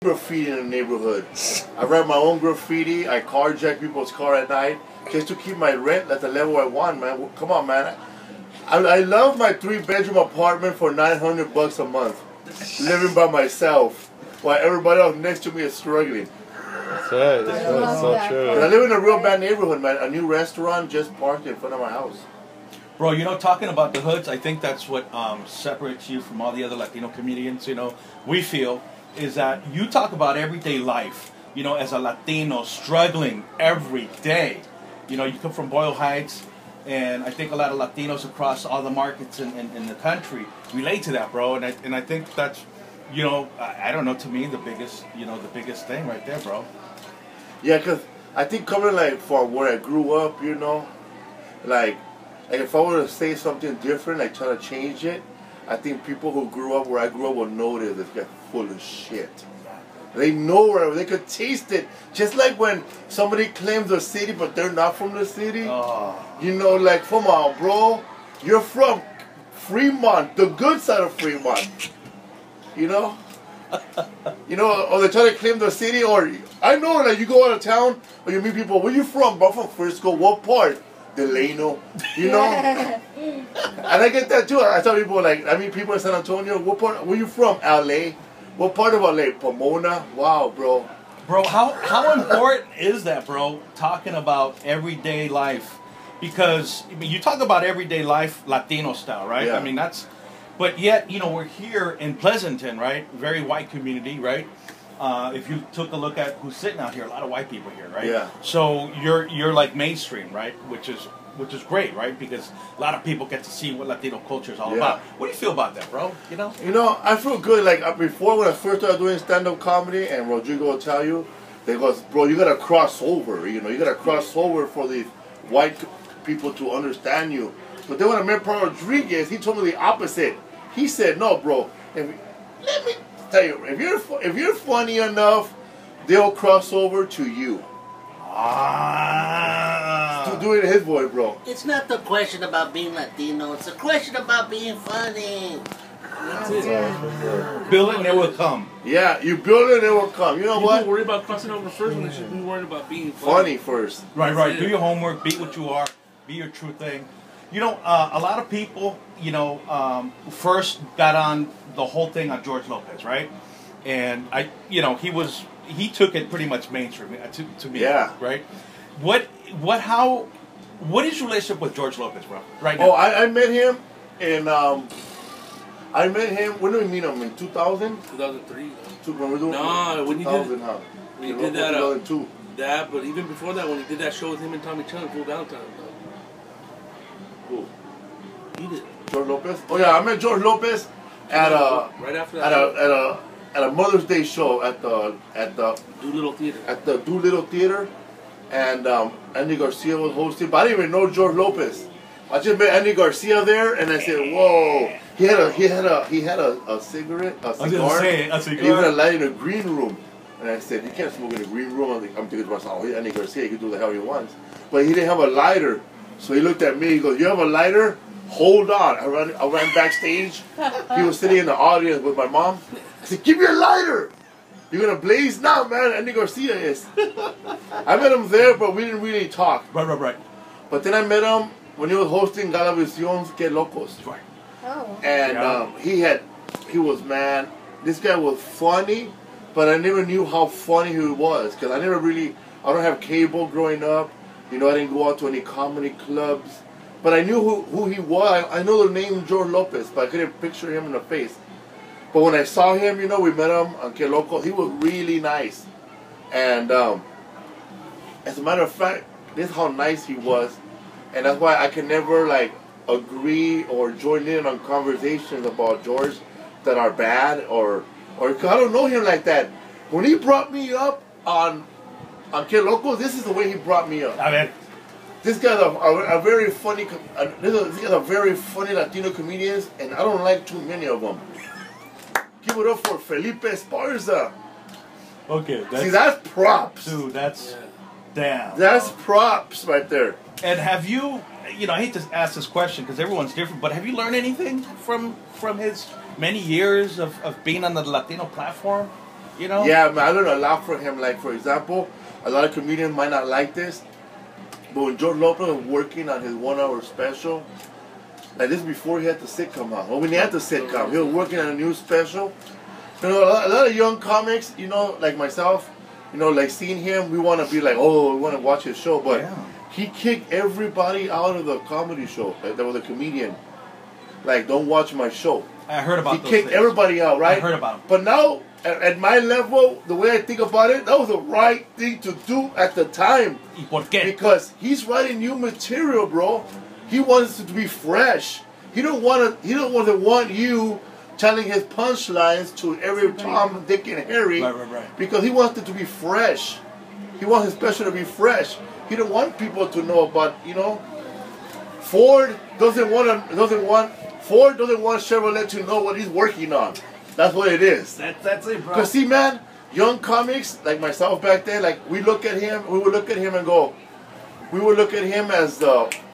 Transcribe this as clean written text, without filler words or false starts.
graffiti in the neighborhood. I write my own graffiti. I carjack people's car at night just to keep my rent at the level I want, man. Come on, man. I love my 3-bedroom apartment for $900 a month, living by myself, while everybody else next to me is struggling. That's right. That's so true. I live in a real bad neighborhood, man. A new restaurant just parked in front of my house. Bro, you know, talking about the hoods, I think that's what separates you from all the other Latino comedians. You know, we feel is that you talk about everyday life. You know, as a Latino struggling every day. You know, you come from Boyle Heights. And I think a lot of Latinos across all the markets in the country relate to that, bro. And I think that's, you know, I don't know, to me, the biggest thing right there, bro. Yeah, because I think coming, like, from where I grew up, you know, like if I were to say something different, like try to change it, I think people who grew up where I grew up will notice this guy full of shit. They know where they could taste it. Just like when somebody claims the city, but they're not from the city. Oh. You know, like, come on, bro. You're from Fremont, the good side of Fremont. You know? You know, or they try to claim the city, or I know, like, you go out of town, or you meet people, where you from? Bro, I'm from Frisco. What part? Delano. You know? And I get that too. I tell people, like, I meet people in San Antonio. What part? Where you from? LA. What part of LA? Pomona? Wow, bro. Bro, how important is that, bro? Talking about everyday life, because I mean, you talk about everyday life, Latino style, right? Yeah. I mean, that's, but yet, you know, we're here in Pleasanton, right? Very white community, right? If you took a look at who's sitting out here, a lot of white people here, right? Yeah. So you're like mainstream, right? Which is great, right? Because a lot of people get to see what Latino culture is all about. What do you feel about that, bro? You know? You know, I feel good. Like, before, when I first started doing stand-up comedy, and Rodrigo will tell you, they goes, bro, you gotta cross over. You know, you gotta cross over for these white people to understand you. But then when I met Paul Rodriguez, he told me the opposite. He said, no, bro, let me tell you, if you're funny enough, they'll cross over to you. To do it in his voice, bro. It's not the question about being Latino. It's a question about being funny. That's it. Build it and it will come. Yeah, you build it and it will come. You know what? People worry about crossing over first when they should be worried about being funny first. Right. Do your homework. Be what you are. Be your true thing. You know, a lot of people, you know, first got on the whole thing on George Lopez, right? And he took it pretty much mainstream to me. Yeah. Right. What is your relationship with George Lopez, bro? Right now. Oh, I met him in when did we meet him? In 2000? 2003. No, when he did, when he did that, 2002. That, but even before that, when he did that show with him and Tommy Chung, Full Valentine. Who? He did. George Lopez? Oh yeah, I met George Lopez at right after that. At a Mother's Day show at the Doolittle Theater. At the Doolittle Theater, and Andy Garcia was hosting. But I didn't even know George Lopez. I just met Andy Garcia there, and I said, "Whoa!" He had a cigarette, a cigar. A cigar. He had a light in a green room, and I said, "You can't smoke in a green room." I'm thinking to myself, "Oh, Andy Garcia, he can do the hell he wants." But he didn't have a lighter, so he looked at me. He goes, "You have a lighter? Hold on." I ran backstage. He was sitting in the audience with my mom. I said, "Give me a lighter. You're gonna blaze now, man." Andy Garcia is. I met him there, but we didn't really talk. Right. But then I met him when he was hosting Galavision's Que Locos. Right. Oh. And he was, man, this guy was funny, but I never knew how funny he was, because I don't have cable growing up. You know, I didn't go out to any comedy clubs. But I knew who he was. I know the name George Lopez, but I couldn't picture him in the face. But when I saw him, you know, we met him on Que Loco. He was really nice. And as a matter of fact, this is how nice he was. And that's why I can never, like, agree or join in on conversations about George that are bad or cause I don't know him like that. When he brought me up on Que Loco, this is the way he brought me up. I mean, this guy's a very funny. This guy's a very funny Latino comedians, and I don't like too many of them. Give it up for Felipe Esparza. Okay, that's props, dude. That's damn. That's props right there. And have you? You know, I hate to ask this question because everyone's different, but have you learned anything from his many years of being on the Latino platform? You know? Yeah, man, I learned a lot from him. Like, for example, a lot of comedians might not like this, but when George Lopez was working on his 1 hour special, like this before he had the sitcom out. Well, when he had the sitcom, he was working on a new special. You know, a lot of young comics, you know, like myself, you know, like seeing him, we want to be like, oh, we want to watch his show, but he kicked everybody out of the comedy show. Like, there was a comedian, like, don't watch my show. I heard about He kicked everybody out, right? I heard about him. But now, at my level, the way I think about it, that was the right thing to do at the time. ¿Y por qué? Because he's writing new material, bro. He wants it to be fresh. He don't want you telling his punchlines to every Tom, Dick, and Harry. Right. Because he wants it to be fresh. He wants his special to be fresh. He don't want people to know about, you know. Ford doesn't want Chevrolet to know what he's working on. That's what it is. That's it, bro. Because see, man, young comics like myself back then, like we would look at him and go, we would look at him as the